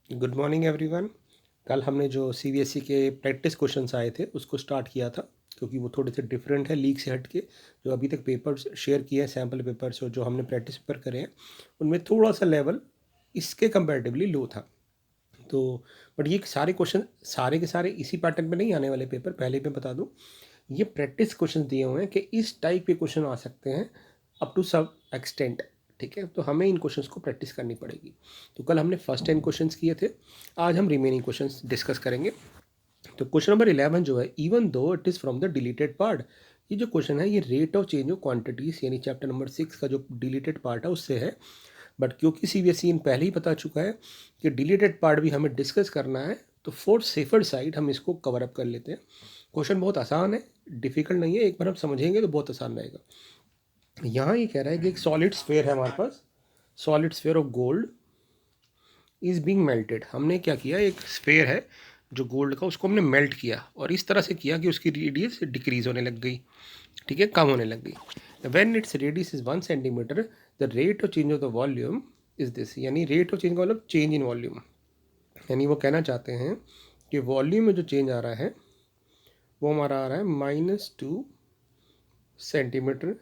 Good morning everyone. कल हमने जो सीबीएसई के प्रैक्टिस क्वेश्चंस आए थे उसको स्टार्ट किया था, क्योंकि वो थोड़े से डिफरेंट है लीक से हट के। जो अभी तक पेपर्स शेयर किए हैं, सैम्पल पेपर्स और जो हमने प्रैक्टिस पेपर करे हैं, उनमें थोड़ा सा लेवल इसके कंपैरेटिवली लो था। तो बट ये सारे क्वेश्चन सारे के सारे इसी पैटर्न में नहीं आने वाले पेपर, पहले ही मैं बता दूं। ये प्रैक्टिस क्वेश्चन दिए हुए हैं कि इस टाइप के क्वेश्चन आ सकते हैं अप टू सब एक्सटेंट। ठीक है, तो हमें इन क्वेश्चंस को प्रैक्टिस करनी पड़ेगी। तो कल हमने फर्स्ट 10 क्वेश्चंस किए थे, आज हम रिमेनिंग क्वेश्चंस डिस्कस करेंगे। तो क्वेश्चन नंबर 11 जो है, even though it is from the deleted part. ये जो क्वेश्चन है ये rate of change of quantities यानी चैप्टर नंबर 6 का जो डिलीटेड पार्ट है उससे है। बट क्योंकि सीबीएसई इन पहले ही बता चुका है कि डिलीटेड पार्ट भी हमें डिस्कस करना है, तो फॉर सेफर साइड हम इसको कवर अप कर लेते हैं। क्वेश्चन बहुत आसान है, डिफिकल्ट नहीं है, एक बार हम समझेंगे तो बहुत आसान रहेगा। यहाँ ये कह रहा है कि एक सॉलिड स्फेयर है हमारे पास, solid sphere of gold is being melted. हमने क्या किया, एक स्फेयर है जो गोल्ड का, उसको हमने मेल्ट किया और इस तरह से किया कि उसकी रेडियस डिक्रीज होने लग गई। ठीक है, कम होने लग गई। When its radius is 1 centimetre, the rate of change of the volume is this. यानी रेट ऑफ चेंज का मतलब चेंज इन वॉल्यूम। यानी वो कहना चाहते हैं कि वॉल्यूम में जो चेंज आ रहा है वो हमारा आ रहा है -2 सेंटीमीटर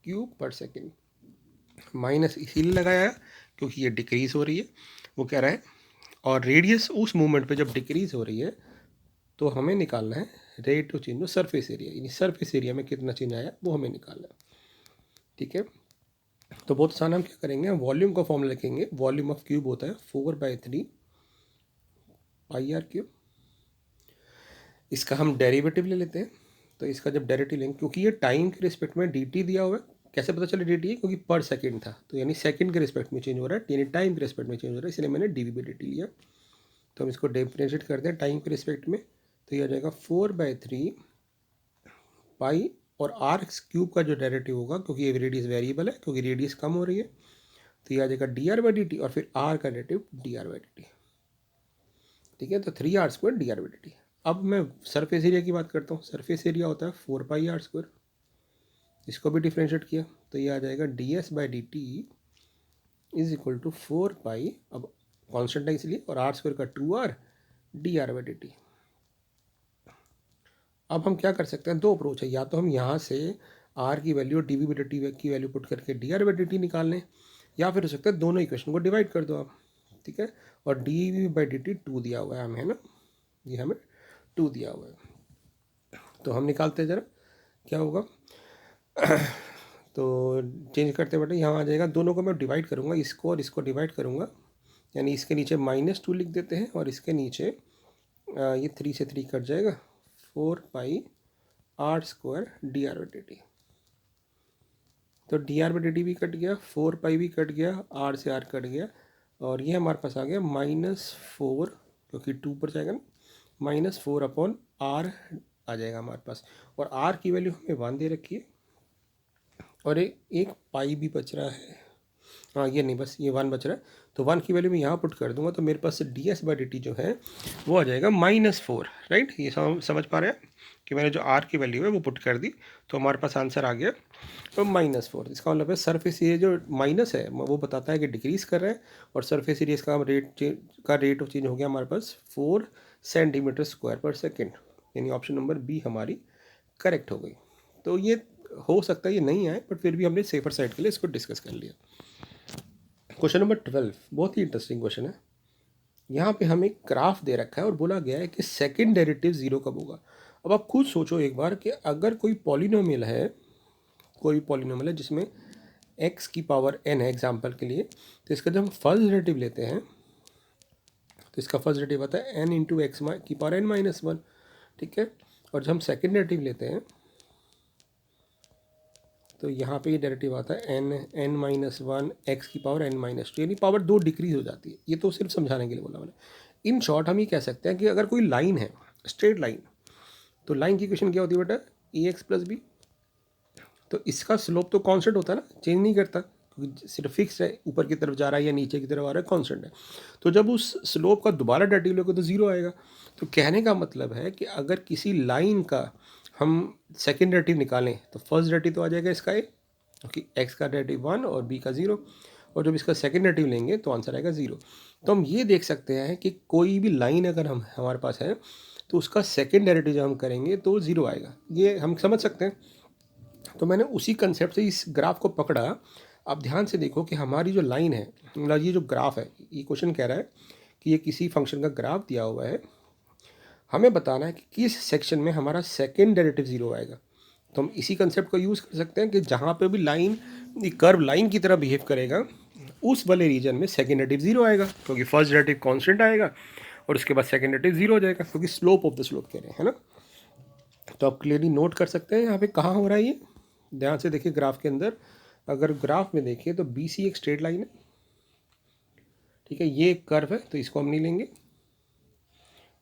क्यूब पर सेकेंड। माइनस इसीलिए लगाया क्योंकि ये डिक्रीज हो रही है, वो कह रहा है। और रेडियस उस मूवमेंट पे जब डिक्रीज हो रही है तो हमें निकालना है rate of change of surface area, यानी सरफेस एरिया में कितना चेंज आया वो हमें निकालना है। ठीक है, तो बहुत आसान, हम क्या करेंगे, वॉल्यूम का फॉर्मूला लिखेंगे। वॉल्यूम ऑफ क्यूब होता है 4/3 πr क्यूब। इसका हम डेरिवेटिव ले लेते हैं। तो इसका जब डेरिवेटिव लेंगे, क्योंकि ये टाइम के रिस्पेक्ट में dt दिया हुआ है, कैसे पता चले dt है, क्योंकि पर सेकंड था, तो यानी सेकंड के रिस्पेक्ट में चेंज हो रहा है, यानी टाइम के रिस्पेक्ट में चेंज हो रहा है, इसलिए मैंने dv/dt लिया। तो हम इसको डिफरेंशिएट करते हैं टाइम के रिस्पेक्ट में, तो ये आ जाएगा 4/3 पाई, और आर क्यूब का जो डेरिवेटिव होगा, क्योंकि ये रेडियस वेरिएबल है, क्योंकि रेडियस कम हो रही है, तो ये आ जाएगा dr/dt, और फिर आर का डेरिवेटिव dr/dt। ठीक है, तो 3r² dr/dt। अब मैं सरफेस एरिया की बात करता हूँ। सरफेस एरिया होता है 4πr²। इसको भी डिफ्रेंशिएट किया तो ये आ जाएगा ds/dt इज इक्वल टू 4 पाई, अब कॉन्स्टेंट है इसलिए, और r² का 2r dr/dt। अब हम क्या कर सकते हैं, दो अप्रोच है। या तो हम यहाँ से r की वैल्यू और dv/dt की वैल्यू पुट करके dr/dt निकाल लें, या फिर हो सकता है दोनों इक्वेशन को डिवाइड कर दो आप। ठीक है, और dv/dt 2 दिया हुआ है हमें, है ना, ये हमें 2 दिया हुआ है। तो हम निकालते हैं ज़रा क्या होगा। तो चेंज करते बेटे, यहाँ आ जाएगा, दोनों को मैं डिवाइड करूँगा, इसको और इसको डिवाइड करूँगा, यानी इसके नीचे -2 लिख देते हैं, और इसके नीचे ये 3 से 3 कट जाएगा, 4πr² dr/dt। तो dr/dt भी कट गया, 4 पाई भी कट गया, r से r कट गया, और ये हमारे पास आ गया -4, क्योंकि 2 पर जाएगा ना, -4/r आ जाएगा हमारे पास। और r की वैल्यू हमें 1 दे रखी है, और एक पाई भी बच रहा है। हाँ, ये नहीं, बस ये 1 बच रहा है, तो 1 की वैल्यू मैं यहाँ पुट कर दूंगा, तो मेरे पास ds/dt जो है वो आ जाएगा -4। राइट, ये समझ पा रहे हैं कि मैंने जो r की वैल्यू है वो पुट कर दी, तो हमारे पास आंसर आ गया तो -4। इसका मतलब है सरफेस एरिया जो माइनस है वो बताता है कि डिक्रीज़ कर रहा है, और सरफेस एरिया इसका रेट ऑफ चेंज हो गया हमारे पास 4 cm²/सेकेंड, यानी ऑप्शन नंबर बी हमारी करेक्ट हो गई। तो ये हो सकता है ये नहीं आए, बट फिर भी हमने सेफर साइड के लिए इसको डिस्कस कर लिया। क्वेश्चन नंबर 12 बहुत ही इंटरेस्टिंग क्वेश्चन है। यहाँ पे हमें ग्राफ दे रखा है और बोला गया है कि सेकंड डेरिवेटिव 0 कब होगा। अब आप खुद सोचो एक बार कि अगर कोई पॉलिनोमियल है, कोई पॉलिनोमियल है जिसमें x की पावर n है एग्जाम्पल के लिए, तो इसका जब हम फर्स्ट डेरिवेटिव लेते हैं तो इसका फर्स्ट डेरिवेटिव आता है n इंटू एक्स की पावर n-1। ठीक है, और जब हम सेकेंड डेरिवेटिव लेते हैं तो यहाँ पे ये डेरिवेटिव आता है n-1 x की पावर n-2, यानी पावर 2 डिक्रीज हो जाती है। ये तो सिर्फ समझाने के लिए बोला मैंने। इन शॉर्ट हम ये कह सकते हैं कि अगर कोई लाइन है, स्ट्रेट लाइन, तो लाइन की इक्वेशन क्या होती है बेटा, ax+b। तो इसका स्लोप तो कांस्टेंट होता है ना, चेंज नहीं करता, क्योंकि सिर्फ फिक्स है, ऊपर की तरफ जा रहा है या नीचे की तरफ आ रहा है, कांस्टेंट है। तो जब उस स्लोप का दोबारा डेरिवेटिव लोगे तो 0 आएगा। तो कहने का मतलब है कि अगर किसी लाइन का हम सेकेंड डेरिवेटिव निकालें तो फर्स्ट डेरिवेटिव तो आ जाएगा इसका a, क्योंकि x का डेरिवेटिव 1 और b का 0, और जब इसका सेकेंड डेरिवेटिव लेंगे तो आंसर आएगा 0। तो हम ये देख सकते हैं कि कोई भी लाइन अगर हमारे पास है तो उसका सेकेंड डेरिवेटिव जब हम करेंगे तो 0 आएगा, ये हम समझ सकते हैं। तो मैंने उसी कंसेप्ट से इस ग्राफ को पकड़ा। अब ध्यान से देखो कि हमारी जो लाइन है, मतलब ये जो ग्राफ है, ये क्वेश्चन कह रहा है कि ये किसी फंक्शन का ग्राफ दिया हुआ है, हमें बताना है कि किस सेक्शन में हमारा सेकेंड डेरिवेटिव 0 आएगा। तो हम इसी कंसेप्ट को यूज़ कर सकते हैं कि जहाँ पे भी लाइन कर्व लाइन की तरह बिहेव करेगा उस वाले रीजन में सेकेंड डेरिवेटिव 0 आएगा, क्योंकि फर्स्ट डेरिवेटिव कांस्टेंट आएगा और उसके बाद सेकेंड डेरिवेटिव 0 हो जाएगा, क्योंकि स्लोप ऑफ द स्लोप कह रहे हैं, है ना। तो आप क्लियरली नोट कर सकते हैं यहाँ पे कहाँ हो रहा है ये। ध्यान से देखिए ग्राफ के अंदर, अगर ग्राफ में देखिए तो बी सी एक स्ट्रेट लाइन है, ठीक है, ये एक कर्व है तो इसको हम नहीं लेंगे,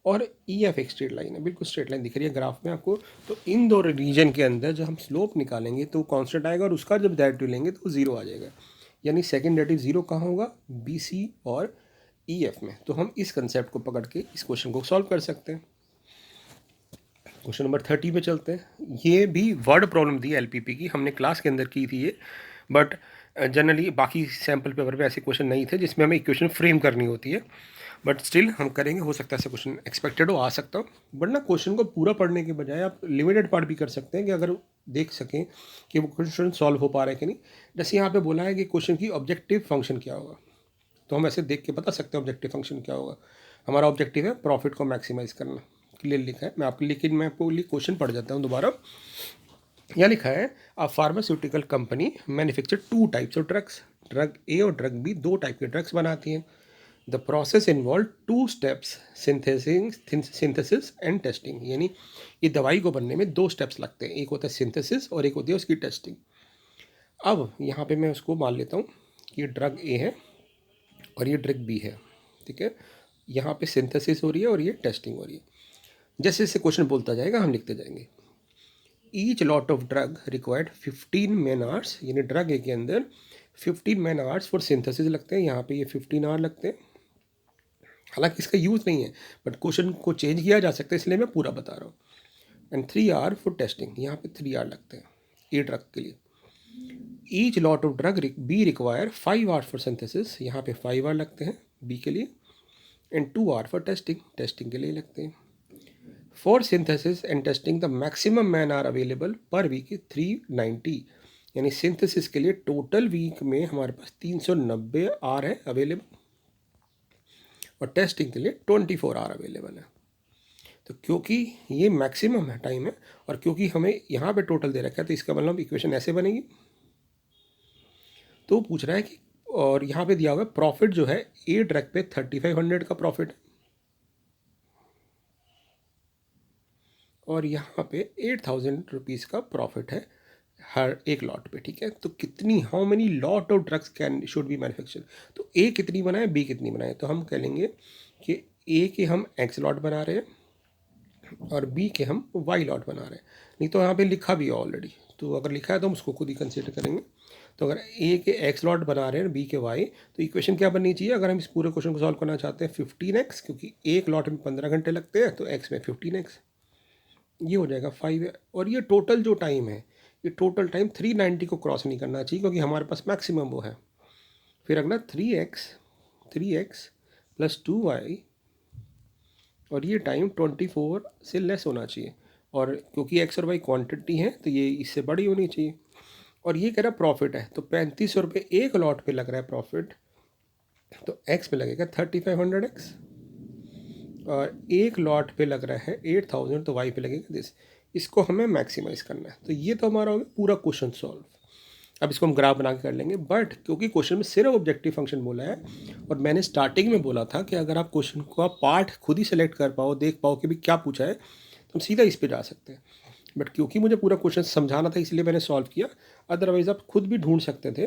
और ई एफ एक स्ट्रेट लाइन है, बिल्कुल स्ट्रेट लाइन दिख रही है ग्राफ में आपको। तो इन दो रीजन के अंदर जब हम स्लोप निकालेंगे तो कांस्टेंट आएगा और उसका जब डेरिवेटिव लेंगे तो 0 आ जाएगा, यानी सेकेंड डेरिवेटिव 0 कहाँ होगा, बी सी और ई एफ में। तो हम इस कंसेप्ट को पकड़ के इस क्वेश्चन को सॉल्व कर सकते हैं। क्वेश्चन नंबर 30 पे चलते हैं। ये भी वर्ड प्रॉब्लम थी एलपीपी की, हमने क्लास के अंदर की थी ये, बट जनरली बाकी सैम्पल पेपर पे ऐसे क्वेश्चन नहीं थे जिसमें हमें इक्वेशन फ्रेम करनी होती है, बट स्टिल हम करेंगे। हो सकता है ऐसा क्वेश्चन एक्सपेक्टेड हो, आ सकता हो, बट ना क्वेश्चन को पूरा पढ़ने के बजाय आप लिमिटेड पार्ट भी कर सकते हैं कि अगर देख सकें कि वो क्वेश्चन सॉल्व हो पा रहे हैं कि नहीं। जैसे यहाँ पे बोला है कि क्वेश्चन की ऑब्जेक्टिव फंक्शन क्या होगा, तो हम ऐसे देख के बता सकते हैं ऑब्जेक्टिव फंक्शन क्या होगा। हमारा ऑब्जेक्टिव है प्रॉफिट को मैक्सिमाइज करना, क्लियर लिखा है, मैं आपके लेकिन मैं आपको क्वेश्चन पढ़ जाता हूँ दोबारा। यहाँ लिखा है a pharmaceutical company manufacture 2 types of drugs, drug ए और ड्रग बी 2 टाइप के ड्रग्स बनाती हैं। The process involve 2 steps, synthesis and testing, यानी ये दवाई को बनने में 2 स्टेप्स लगते हैं, एक होता है सिंथेसिस और एक होती है उसकी टेस्टिंग। अब यहाँ पे मैं उसको मान लेता हूँ कि ये ड्रग ए है और ये ड्रग बी है, ठीक है। यहाँ पे सिंथेसिस हो रही है और ये टेस्टिंग हो रही है। जैसे जैसे क्वेश्चन बोलता जाएगा हम लिखते जाएंगे। Each lot of drug required 15 man hours, यानी ड्रग ए के अंदर 15 मैन आवर्स फॉर सिंथेसिस लगते हैं, यहाँ पे ये 15 आवर लगते हैं। हालांकि इसका यूज़ नहीं है, बट क्वेश्चन को चेंज किया जा सकता है, इसलिए मैं पूरा बता रहा हूँ। एंड 3 आवर फॉर टेस्टिंग, यहाँ पे 3 आवर लगते हैं ए ड्रग के लिए। Each lot of drug B require 5 hour for synthesis, यहाँ पे 5 आवर लगते हैं बी के लिए। And 2 hour for testing, testing के लिए लगते हैं। For synthesis and testing the maximum man are available per week 390, यानी सिंथेसिस के लिए टोटल वीक में हमारे पास 390 आर है अवेलेबल, और टेस्टिंग के लिए 24 आवर अवेलेबल है। तो क्योंकि ये मैक्सिमम है टाइम है, और क्योंकि हमें यहाँ पे टोटल दे रखा है, तो इसका मतलब इक्वेशन ऐसे बनेगी। तो पूछ रहा है कि, और यहाँ पे दिया हुआ है प्रॉफिट जो है ए ड्रग पे 3500 का प्रॉफिट है, और यहाँ पे 8000 रुपीज़ का प्रॉफिट है हर एक लॉट पे, ठीक है। तो कितनी, how many lot of drugs can should be manufacture, तो ए कितनी बनाए बी कितनी बनाए, तो हम कह लेंगे कि ए के हम एक्स लॉट बना रहे हैं और बी के हम वाई लॉट बना रहे हैं। नहीं तो यहाँ पे लिखा भी है ऑलरेडी, तो अगर लिखा है तो हम उसको खुद ही कंसिडर करेंगे। तो अगर ए के एक्स लॉट बना रहे हैं बी के वाई, तो इक्वेशन क्या बननी चाहिए अगर हम इस पूरे क्वेश्चन को सॉल्व करना चाहते हैं, 15x, क्योंकि एक लॉट में 15 घंटे लगते हैं, तो एक्स में 15x, ये हो जाएगा 5 है। और ये टोटल जो टाइम है, ये टोटल टाइम 390 को क्रॉस नहीं करना चाहिए, क्योंकि हमारे पास मैक्सिमम वो है। फिर अगला 3x प्लस 2y, और ये टाइम 24 से लेस होना चाहिए, और क्योंकि x और y क्वांटिटी है तो ये इससे बड़ी होनी चाहिए। और ये कह रहा प्रॉफिट है, तो 3500 रुपये एक लॉट पे लग रहा है प्रॉफिट, तो x पे लगेगा 3500x, और एक लॉट पे लग रहा है 8000, तो y पे लगेगा दिस। इसको हमें मैक्सिमाइज करना है। तो ये तो हमारा हो गया पूरा क्वेश्चन सॉल्व। अब इसको हम ग्राफ बना के कर लेंगे, बट क्योंकि क्वेश्चन में सिर्फ ऑब्जेक्टिव फंक्शन बोला है, और मैंने स्टार्टिंग में बोला था कि अगर आप क्वेश्चन का पार्ट खुद ही सेलेक्ट कर पाओ, देख पाओ कि भी क्या पूछा है, तो हम सीधा इस पे जा सकते हैं। बट क्योंकि मुझे पूरा क्वेश्चन समझाना था इसलिए मैंने सॉल्व किया, अदरवाइज़ आप खुद भी ढूंढ सकते थे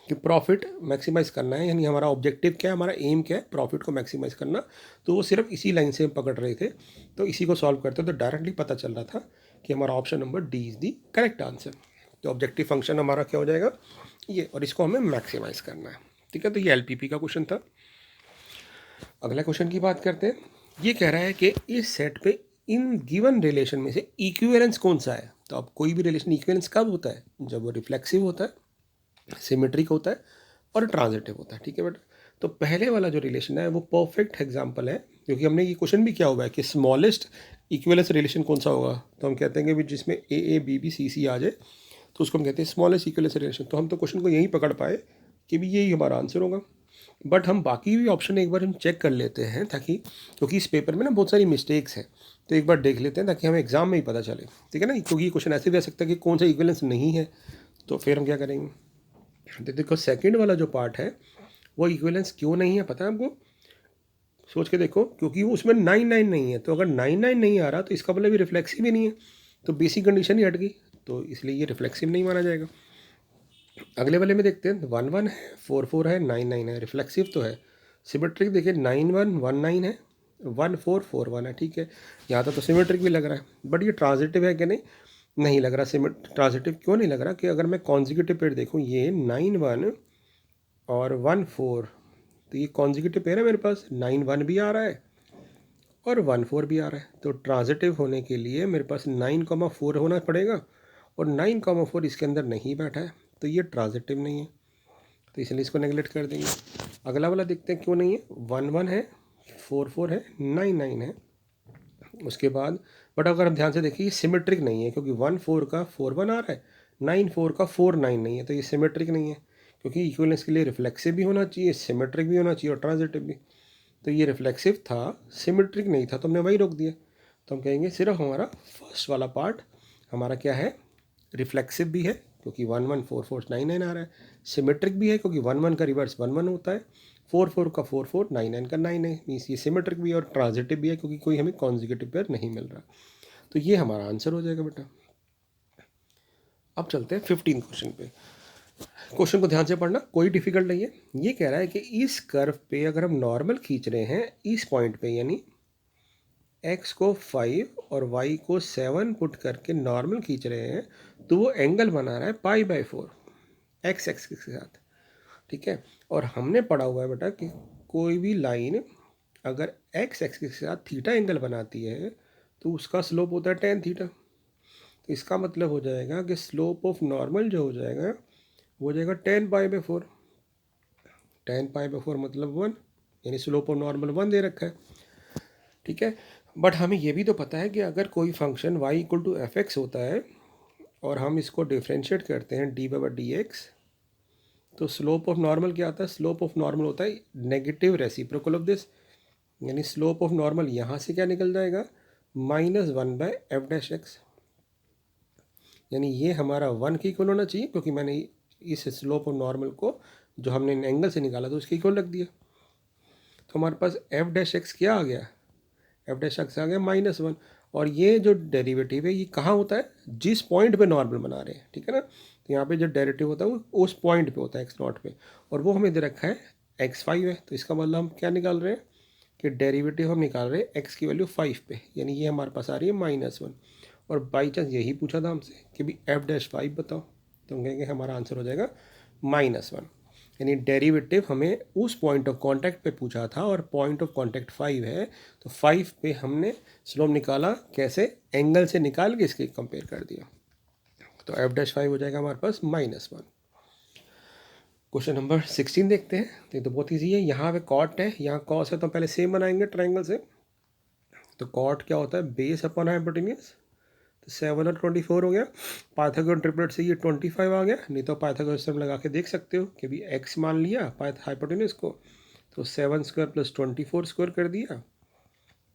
कि प्रॉफिट मैक्सिमाइज़ करना है, यानी हमारा ऑब्जेक्टिव क्या है, हमारा एम क्या है, प्रॉफिट को मैक्सिमाइज़ करना। तो वो सिर्फ इसी लाइन से हम पकड़ रहे थे, तो इसी को सॉल्व करते तो डायरेक्टली पता चल रहा था कि हमारा option number D is the correct answer. तो ऑब्जेक्टिव फंक्शन हमारा क्या हो जाएगा ये, और इसको हमें मैक्सिमाइज़ करना है, ठीक है। तो ये एलपीपी का क्वेश्चन था। अगला क्वेश्चन की बात करते हैं। ये कह रहा है कि इस सेट पे इन गिवन रिलेशन में से इक्विवेलेंस कौन सा है। तो अब कोई भी रिलेशन इक्विवेलेंस कब होता है, जब वो रिफ्लेक्सिव होता है, सिमेट्रिक होता है, और ट्रांजिटिव होता है, ठीक है बेटा। तो पहले वाला जो रिलेशन है वो परफेक्ट एग्जांपल है, क्योंकि हमने ये क्वेश्चन भी किया हुआ है कि स्मॉलेस्ट इक्विवेलेंस रिलेशन कौन सा होगा, तो हम कहते हैं कि भी जिसमें ए बी बी सी सी आ जाए तो उसको हम कहते हैं स्मॉलेस्ट इक्विवेलेंस रिलेशन। तो हम तो क्वेश्चन को यहीं पकड़ पाए कि भी यही हमारा आंसर होगा। बट हम बाकी भी ऑप्शन एक बार हम चेक कर लेते हैं, ताकि क्योंकि इस पेपर में ना बहुत सारी मिस्टेक्स हैं, तो एक बार देख लेते हैं ताकि हमें एग्जाम में ही पता चले, ठीक है ना। क्योंकि ये क्वेश्चन ऐसे भी आ सकता है कि कौन सा इक्विवेलेंस नहीं है, तो फिर हम क्या करेंगे। तो देखो सेकंड वाला जो पार्ट है वो इक्विवेलेंस क्यों नहीं है पता है आपको, सोच के देखो। क्योंकि वो उसमें 99 नहीं है, तो अगर 99 नहीं आ रहा तो इसका मतलब ये रिफ्लेक्सिव ही नहीं है, तो बेसिक कंडीशन ही हट गई, तो इसलिए ये रिफ्लेक्सिव नहीं माना जाएगा। अगले वाले में देखते हैं, 1 1 है, 4 4 है, 9 9 है, रिफ्लेक्सिव तो है। सिमेट्रिक देखिए 9 1 1 9 है, 1 4 4 1 है, ठीक है। यहाँ तो सिमेट्रिक भी लग रहा है, बट ये ट्रांजिटिव है कि नहीं, नहीं लग रहा। ट्रांजिटिव क्यों नहीं लग रहा कि अगर मैं कॉन्जिक्यूटिव पेयर देखूँ, ये 9 1 और 1 4, तो ये कॉन्जिक्यूटिव पेयर है मेरे पास, 9 1 भी आ रहा है और 1 4 भी आ रहा है। तो ट्रांजिटिव होने के लिए मेरे पास 9 4 होना पड़ेगा, और 9 4 इसके अंदर नहीं बैठा है, तो ये ट्रांजिटिव नहीं है, तो इसलिए इसको नेगलेक्ट कर देंगे। अगला वाला देखते हैं क्यों नहीं है, 1 1 है, 4 4 है, 9 9 है। उसके बाद बट अगर हम ध्यान से देखिए ये सिमेट्रिक नहीं है, क्योंकि 1 4 का 4 1 आ रहा है, 9 4 का 4 9 नहीं है, तो ये सिमेट्रिक नहीं है। क्योंकि इक्विवेलेंस के लिए रिफ्लेक्सिव भी होना चाहिए, सिमेट्रिक भी होना चाहिए और ट्रांजिटिव भी। तो ये रिफ्लेक्सिव था, सिमेट्रिक नहीं था, तो हमने वही रोक दिया। तो हम कहेंगे सिर्फ हमारा फर्स्ट वाला पार्ट हमारा क्या है, रिफ्लेक्सिव भी है क्योंकि 1 1 4 4 9 9 आ रहा है, सिमेट्रिक भी है क्योंकि 1 1 का रिवर्स 1 1 होता है, 4 4 का 4 4 9 9 का 9 9, मीन्स ये सिमेट्रिक भी है और ट्रांजिटिव भी है क्योंकि कोई हमें कॉन्जिक्यूटिव पेयर नहीं मिल रहा। तो ये हमारा आंसर हो जाएगा बेटा। अब चलते हैं 15 क्वेश्चन पे। क्वेश्चन को ध्यान से पढ़ना, कोई डिफिकल्ट नहीं है। ये कह रहा है कि इस कर्व पे अगर हम नॉर्मल खींच रहे हैं इस पॉइंट पे, यानी x को 5 और y को 7 पुट करके नॉर्मल खींच रहे हैं, तो वो एंगल बना रहा है π/4 x एक्सिस के साथ, ठीक है। और हमने पढ़ा हुआ है बेटा कि कोई भी लाइन अगर x एक्सिस के साथ थीटा एंगल बनाती है तो उसका स्लोप होता है tan थीटा। तो इसका मतलब हो जाएगा कि स्लोप ऑफ नॉर्मल जो हो जाएगा वो हो जाएगा tan π/4। tan π/4 मतलब 1, यानी स्लोप ऑफ नॉर्मल 1 दे रखा है, ठीक है। बट हमें ये भी तो पता है कि अगर कोई फंक्शन y = f(x) होता है और हम इसको डिफ्रेंशिएट करते हैं d/dx, तो स्लोप ऑफ नॉर्मल क्या आता है, स्लोप ऑफ नॉर्मल होता है नेगेटिव रेसिप्रोकल ऑफ दिस, यानी स्लोप ऑफ नॉर्मल यहाँ से क्या निकल जाएगा, -1/f'(x), यानी ये हमारा 1 के इक्वल होना चाहिए, क्योंकि मैंने इस स्लोप ऑफ नॉर्मल को जो हमने एंगल से निकाला था उसके इक्वल रख दिया। तो हमारे पास f'(x) क्या आ गया, f'(x) आ गया -1। और ये जो डेरिवेटिव है ये कहाँ होता है, जिस पॉइंट पे नॉर्मल बना रहे हैं, ठीक है ना। तो यहाँ पे जो डेरिवेटिव होता है वो उस पॉइंट पे होता है x0 पे, और वो हमें दे रखा है x5 है। तो इसका मतलब हम क्या निकाल रहे हैं कि डेरिवेटिव हम निकाल रहे हैं x की वैल्यू 5 पे, यानी ये हमारे पास आ रही है -1। और बाई चांस यही पूछा था हमसे कि भी f'5 बताओ, तो हम कहेंगे हमारा आंसर हो जाएगा -1, यानी डेरिवेटिव हमें उस पॉइंट ऑफ कांटेक्ट पे पूछा था और पॉइंट ऑफ कांटेक्ट 5 है, तो 5 पे हमने स्लोप निकाला, कैसे, एंगल से निकाल के इसके कंपेयर कर दिया। तो f'5 हो जाएगा हमारे पास -1। क्वेश्चन नंबर 16 देखते हैं। तो ये तो बहुत ईजी है, यहाँ पे कॉट है, यहाँ कॉस है, तो पहले सेम बनाएंगे ट्राइंगल से। तो कॉट क्या होता है, बेस अपॉन हाइपोटेन्यूज, तो 7 और 24 हो गया। पाइथागोरस ट्रिपलेट से ये 25 आ गया, नहीं तो पाइथागोरस थ्योरम लगा के देख सकते हो कि भी x मान लिया हाइपोटेन्यूज को, तो 7 स्क्वायर प्लस 24 स्क्वायर कर दिया,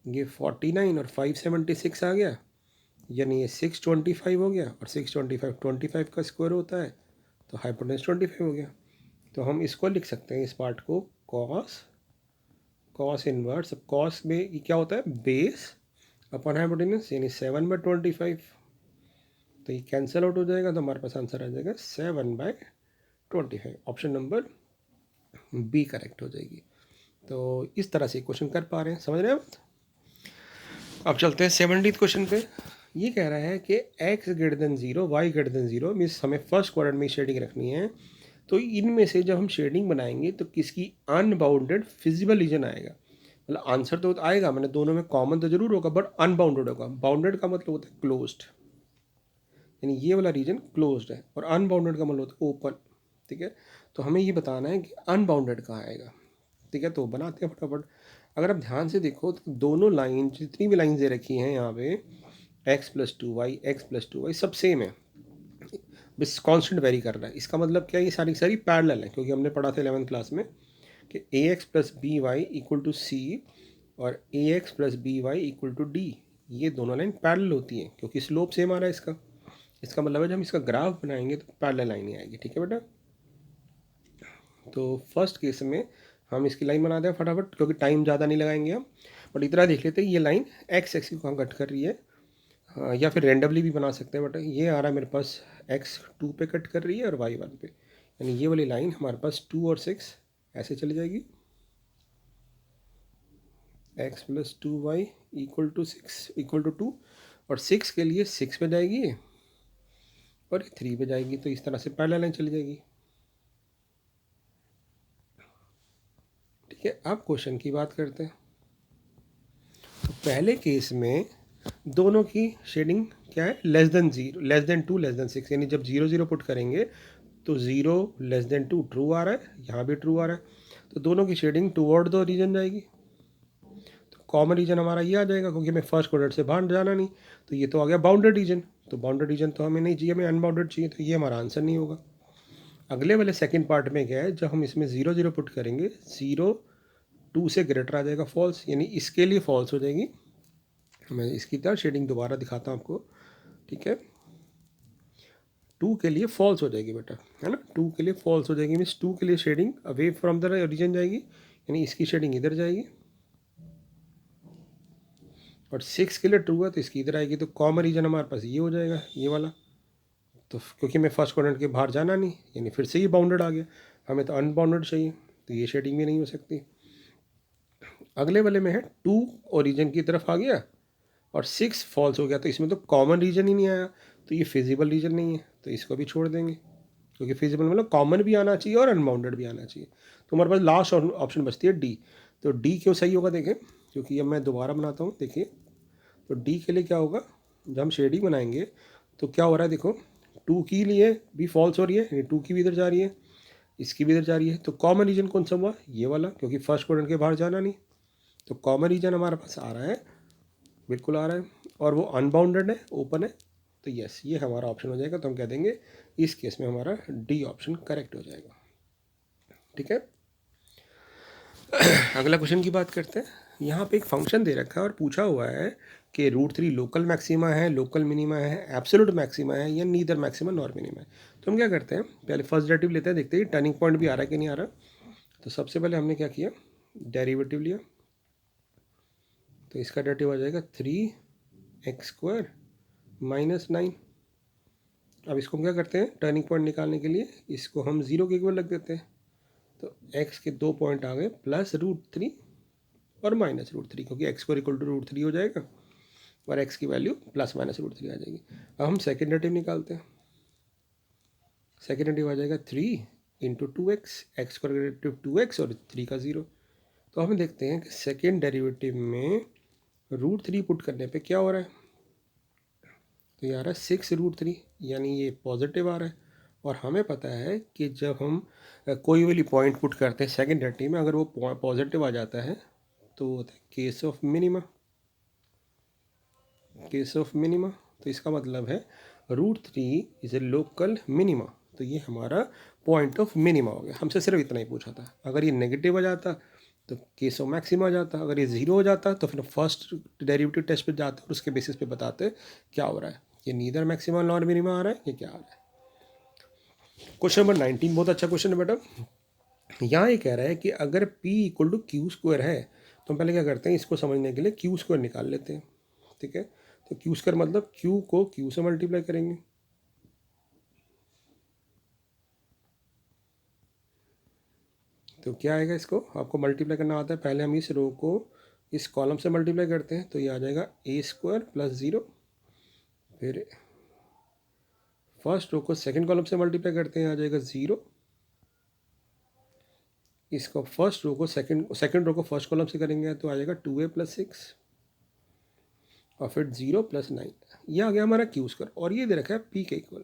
ये 49 और 576 आ गया, यानी ये 625 हो गया, और 625 का स्क्वायर होता है, तो हाइपोटेन्यूज 25 हो गया। तो हम इसको लिख सकते हैं, इस पार्ट को कॉस इनवर्स। कॉस में ये क्या होता है, बेस अपॉन हाइपोटेन्यूज, यानी 7/25, तो ये कैंसिल आउट हो जाएगा, तो हमारे पास आंसर आ जाएगा 7/25। ऑप्शन नंबर बी करेक्ट हो जाएगी। तो इस तरह से क्वेश्चन कर पा रहे हैं, समझ रहे हैं आप। अब चलते हैं 17th क्वेश्चन पे। ये कह रहा है कि x > 0 y > 0, मीन्स हमें फर्स्ट क्वाड्रेंट में शेडिंग रखनी है। तो इनमें से जब हम शेडिंग बनाएंगे तो किसकी अनबाउंडेड फिजिबल रीजन आएगा, मतलब आंसर तो आएगा, मैंने दोनों में कॉमन तो जरूर होगा, बट अनबाउंडेड होगा। बाउंडेड का मतलब होता है क्लोज्ड, यानी ये वाला रीजन क्लोज्ड है, और अनबाउंडेड का मतलब होता है ओपन, ठीक है। तो हमें ये बताना है कि अनबाउंडेड कहाँ आएगा। ठीक है, तो बनाते हैं फटाफट। अगर आप ध्यान से देखो तो दोनों लाइन, जितनी भी लाइन दे रखी हैं यहाँ पे, x+2y सब सेम है, बस कांस्टेंट वेरी कर रहा है। इसका मतलब क्या है, ये सारी सारी पैरेलल है, क्योंकि हमने पढ़ा था 11th क्लास में कि ax+by=c और ax+by=d, ये दोनों लाइन पैरेलल होती हैं क्योंकि स्लोप सेम आ रहा है इसका। इसका मतलब है जब हम इसका ग्राफ बनाएंगे तो पैरेलल लाइन ही आएगी। ठीक है बेटा, तो फर्स्ट केस में हम इसकी लाइन बनाते हैं फटाफट, क्योंकि टाइम ज़्यादा नहीं लगाएंगे हम। बट इतना देख लेते हैं ये लाइन एक्स एक्सिस को कहाँ कट कर रही है। या फिर रेंडमली भी बना सकते हैं, बट ये आ रहा है मेरे पास x2 पे कट कर रही है और y1 पे, यानी ये वाली लाइन हमारे पास 2 और 6 ऐसे चली जाएगी। x+2y=6 और 6 के लिए 6 पे जाएगी और 3 पे जाएगी, तो इस तरह से पैरेलल लाइन चली जाएगी। ठीक है, अब क्वेश्चन की बात करते हैं। तो पहले केस में दोनों की शेडिंग क्या है, <0 <2 <6, यानी जब 0 0 पुट करेंगे तो 0 <2 ट्रू आ रहा है, यहाँ भी ट्रू आ रहा है, तो दोनों की शेडिंग टूवर्ड द रीजन जाएगी। तो कॉमन रीजन हमारा ये आ जाएगा, क्योंकि हमें फर्स्ट क्वाड्रेंट से बाहर जाना नहीं, तो ये तो आ गया बाउंडेड रीजन। तो बाउंडेड रीजन तो हमें नहीं चाहिए, हमें अनबाउंडेड चाहिए, तो ये हमारा आंसर नहीं होगा। अगले वाले सेकेंड पार्ट में क्या है, जब हम इसमें 0 0 पुट करेंगे 0 2 से ग्रेटर आ जाएगा फॉल्स, यानी इसके लिए फॉल्स हो जाएगी। मैं इसकी तरह शेडिंग दोबारा दिखाता हूँ आपको। ठीक है, 2 के लिए फॉल्स हो जाएगी बेटा, है ना, 2 के लिए फॉल्स हो जाएगी, मीन्स 2 के लिए shading away from the origin जाएगी, यानी इसकी शेडिंग इधर जाएगी। और 6 के लिए ट्रू है तो इसकी इधर आएगी, तो कॉमन रीजन हमारे पास ये हो जाएगा, ये वाला। तो क्योंकि हमें फर्स्ट क्वाड्रेंट के बाहर जाना नहीं, यानी फिर से ये बाउंडेड आ गया, हमें तो अनबाउंडेड चाहिए, तो ये शेडिंग भी नहीं हो सकती। अगले वाले में है 2 ओरिजिन की तरफ आ गया और 6 फॉल्स हो गया, तो इसमें तो कॉमन रीजन ही नहीं आया, तो ये फिजिबल रीजन नहीं है, तो इसको भी छोड़ देंगे, क्योंकि फिजिबल मतलब कॉमन भी आना चाहिए और अनबाउंडेड भी आना चाहिए। तो हमारे पास लास्ट ऑप्शन बचती है डी। तो डी क्यों सही होगा देखें, क्योंकि अब मैं दोबारा बनाता हूँ, देखिए। तो डी के लिए क्या होगा, जब हम शेडिंग बनाएंगे तो क्या हो रहा है, देखो 2 की लिए भी फॉल्स हो रही है, 2 की भी इधर जा रही है, इसकी भी इधर जा रही है, तो कॉमन रीजन कौन सा हुआ, ये वाला, क्योंकि फर्स्ट क्वाड्रेंट के बाहर जाना नहीं, तो कॉमन रीजन हमारे पास आ रहा है, बिल्कुल आ रहा है, और वो अनबाउंडेड है, ओपन है, तो यस ये हमारा ऑप्शन हो जाएगा। तो हम कह देंगे इस केस में हमारा डी ऑप्शन करेक्ट हो जाएगा। ठीक है, अगला क्वेश्चन की बात करते हैं। यहाँ पे एक फंक्शन दे रखा है और पूछा हुआ है कि √3 लोकल मैक्सिमा है, लोकल मिनिमा है, एब्सोल्यूट मैक्सिमा है, या नीदर मैक्सिमा नॉर मिनिमा है। तो हम क्या करते हैं, पहले फर्स्ट डेरिवेटिव लेते हैं, देखते हैं टर्निंग पॉइंट भी आ रहा है कि नहीं आ रहा। तो सबसे पहले हमने क्या किया, डेरिवेटिव लिया, तो इसका डेरिवेटिव आ जाएगा 3x² - 9। अब इसको हम क्या करते हैं, टर्निंग पॉइंट निकालने के लिए इसको हम 0 के इक्वल रख देते हैं, तो x के 2 पॉइंट आ गए +√3 और -√3, क्योंकि x² = √3 हो जाएगा और x की वैल्यू ±√3 आ जाएगी। अब हम सेकेंड डेरिवेटिव निकालते हैं, सेकेंड डेरिवेटिव आ जाएगा 3 × 2x, x² का डेरिवेटिव 2x और 3 का 0। तो हम देखते हैं कि सेकेंड डेरिवेटिव में √3 पुट करने पे क्या हो रहा है, तो ये आ रहा है 6√3, यानी ये पॉजिटिव आ रहा है। और हमें पता है कि जब हम कोई वाली पॉइंट पुट करते हैं सेकेंड डेरिवेटिव में, अगर वो पॉजिटिव आ जाता है तो होता है case of minima, case of minima. तो इसका मतलब है √3 इज़ ए लोकल मिनिमा, तो ये हमारा पॉइंट ऑफ मिनिमा हो गया। हमसे सिर्फ इतना ही पूछा था। अगर ये नेगेटिव आ जाता तो केस ऑफ मैक्सिमा आ जाता, अगर ये 0 हो जाता तो फिर फर्स्ट डेरिवेटिव टेस्ट पे जाते और उसके बेसिस पे बताते क्या हो रहा है, ये नीदर मैक्सिमा नॉर मिनिमा आ रहा है, ये क्या आ रहा है। क्वेश्चन नंबर 19 बहुत अच्छा क्वेश्चन है बेटा। यहाँ ये कह रहा है कि अगर P = Q² है, तो हम पहले क्या करते हैं, इसको समझने के लिए Q² निकाल लेते हैं। ठीक है, तो Q² मतलब Q को Q से मल्टीप्लाई करेंगे, तो क्या आएगा, इसको आपको मल्टीप्लाई करना आता है। पहले हम इस रो को इस कॉलम से मल्टीप्लाई करते हैं, तो ये आ जाएगा a² + 0। फिर फर्स्ट रो को सेकंड कॉलम से मल्टीप्लाई करते हैं, आ जाएगा 0। इसको फर्स्ट रो को सेकंड रो को फर्स्ट कॉलम से करेंगे तो आ जाएगा 2a + 6 और फिर 0 + 9। ये आ गया हमारा Q², और ये दे रखा है P के इक्वल।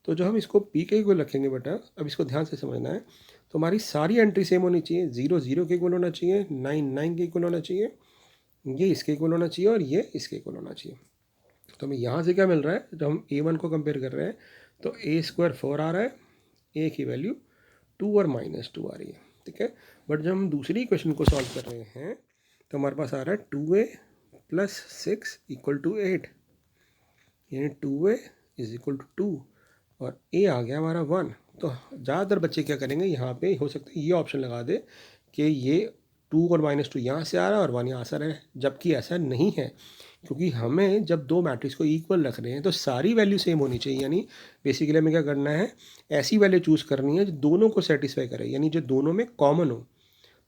तो तो जो हम इसको पी के इक्वल रखेंगे बेटा, अब इसको ध्यान से समझना है, तो हमारी सारी एंट्री सेम होनी चाहिए। 0 0 के इक्वल होना चाहिए, 9 9 के इक्वल होना चाहिए, ये इसके इक्वल होना चाहिए और ये इसके इक्वल होना चाहिए। तो हमें यहाँ से क्या मिल रहा है, जब हम A1 को कंपेयर कर रहे हैं तो A² 4 आ रहा है, A की वैल्यू 2 और -2 आ रही है, ठीक है। बट जब हम दूसरी इक्वेशन को सॉल्व कर रहे हैं तो हमारे पास आ रहा है 2A + 6 = 8, यानी 2A = 2 और A आ गया हमारा 1। तो ज़्यादातर बच्चे क्या करेंगे, यहाँ पे हो सकता है ये ऑप्शन लगा दे कि ये 2 और -2 यहाँ से आ रहा है और 1 यहाँ से आ रहा है, जबकि ऐसा नहीं है, क्योंकि हमें जब दो मैट्रिक्स को इक्वल रख रहे हैं तो सारी वैल्यू सेम होनी चाहिए। यानी बेसिकली हमें क्या करना है, ऐसी वैल्यू चूज़ करनी है जो दोनों को सेटिस्फाई करे, यानी जो दोनों में कॉमन हो।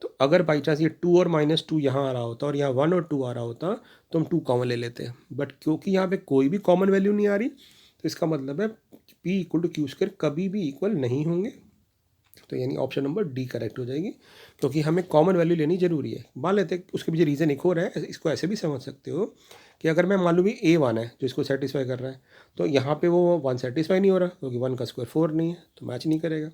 तो अगर बाई चांस ये 2 और -2 यहाँ आ रहा होता और यहाँ 1 और 2 आ रहा होता तो हम 2 कॉमन ले लेते हैं, बट क्योंकि यहाँ पे कोई भी कॉमन वैल्यू नहीं आ रही तो इसका मतलब है P = Q² कभी भी इक्वल नहीं होंगे। तो यानी ऑप्शन नंबर डी करेक्ट हो जाएगी, क्योंकि हमें कॉमन वैल्यू लेनी जरूरी है। मान लेते हैं उसके पीछे रीज़न एक और है, इसको ऐसे भी समझ सकते हो कि अगर मैं मान लूँ भी A1 है जो इसको सेटिस्फाई कर रहा है, तो यहाँ पे वो 1 सेटिस्फाई नहीं हो रहा क्योंकि 1 का स्क्वायर 4 नहीं है, तो मैच नहीं करेगा।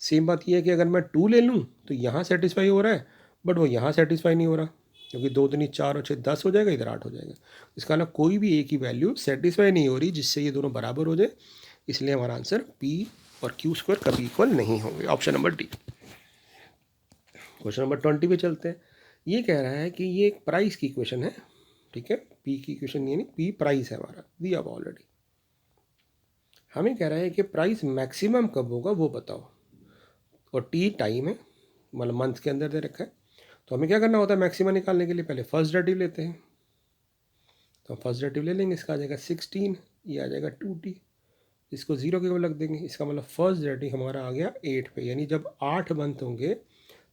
सेम बात ये है कि अगर मैं 2 ले लूँ तो यहाँ सेटिस्फाई हो रहा है, बट वो यहाँ सेटिस्फाई नहीं हो रहा, क्योंकि 2 दूनी 4 और 6 10 हो जाएगा, इधर 8 हो जाएगा। इसका ना कोई भी एक ही वैल्यू सेटिस्फाई नहीं हो रही जिससे ये दोनों बराबर हो जाए, इसलिए हमारा आंसर P और Q² कभी इक्वल नहीं होंगे, option number D. Question number 20 पे चलते हैं। ये कह रहा है कि ये एक प्राइस की इक्वेशन है, ठीक है, P की इक्वेशन यानी P प्राइस है हमारा, वी अब ऑलरेडी। हमें कह रहा है कि प्राइस मैक्सिमम कब होगा वो बताओ, और T टाइम है, मतलब मंथ के अंदर दे रखा है। तो हमें क्या करना होता है मैक्सिमम निकालने के लिए, पहले फर्स्ट डेरिवेटिव लेते हैं। तो हम फर्स्ट डेरिवेटिव ले लेंगे, इसका आ जाएगा 16, ये आ जाएगा 2T, इसको 0 के ऊपर रख देंगे। इसका मतलब फर्स्ट डेरिवेटिव हमारा आ गया 8 पे, यानी जब 8 मंथ होंगे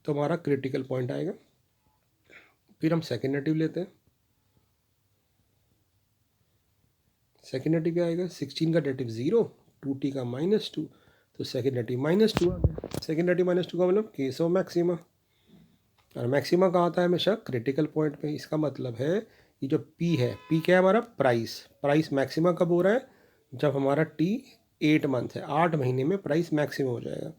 तो हमारा क्रिटिकल पॉइंट आएगा। फिर हम सेकेंड डेरिवेटिव लेते हैं, सेकेंड डेरिवेटिव क्या आएगा, 16 का डेरिवेटिव 0, 2T का -2, तो सेकेंड डेरिवेटिव -2 आ गया। सेकेंड डेरिवेटिव -2 का मतलब केस ऑफ मैक्सिमा, और मैक्सिमा कहाँ आता है हमेशा, क्रिटिकल पॉइंट पे। इसका मतलब है ये जो P है, P क्या है हमारा, प्राइस। प्राइस मैक्सिमा कब हो रहा है, जब हमारा T 8 मंथ है, 8 महीने में प्राइस मैक्सिमम हो जाएगा।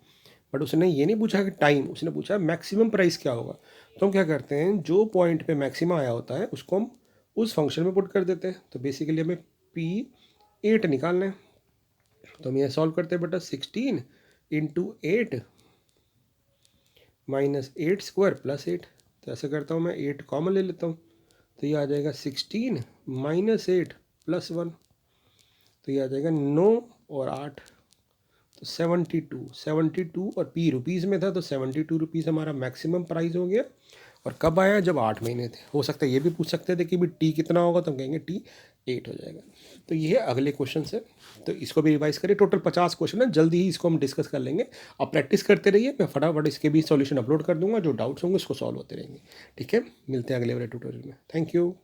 बट उसने ये नहीं पूछा कि टाइम, उसने पूछा मैक्सिमम प्राइस क्या होगा। तो हम क्या करते हैं, जो पॉइंट पे मैक्सिमम आया होता है उसको हम उस फंक्शन में पुट कर देते हैं। तो बेसिकली हमें P8 निकालना है, तो हम ये सॉल्व करते हैं बेटा, 16 × 8 -8² + 8। तो ऐसे करता हूँ मैं, 8 कॉमन ले लेता हूँ, तो ये आ जाएगा 16 - 8 + 1, तो ये आ जाएगा 9 और 8, तो 72 और P रुपीज़ में था, तो 72 रुपीज़ हमारा मैक्सिमम प्राइस हो गया। और कब आया, जब 8 महीने थे। हो सकता है ये भी पूछ सकते थे कि भी T कितना होगा, तो हम कहेंगे T 8 हो जाएगा। तो ये है अगले क्वेश्चन से, तो इसको भी रिवाइज करिए। टोटल 50 क्वेश्चन है, जल्दी ही इसको हम डिस्कस कर लेंगे। आप प्रैक्टिस करते रहिए, मैं फटाफट इसके भी सॉल्यूशन अपलोड कर दूंगा, जो डाउट्स होंगे उसको सॉल्व होते रहेंगे, ठीक है। मिलते हैं अगले वाले ट्यूटोरियल में, थैंक यू।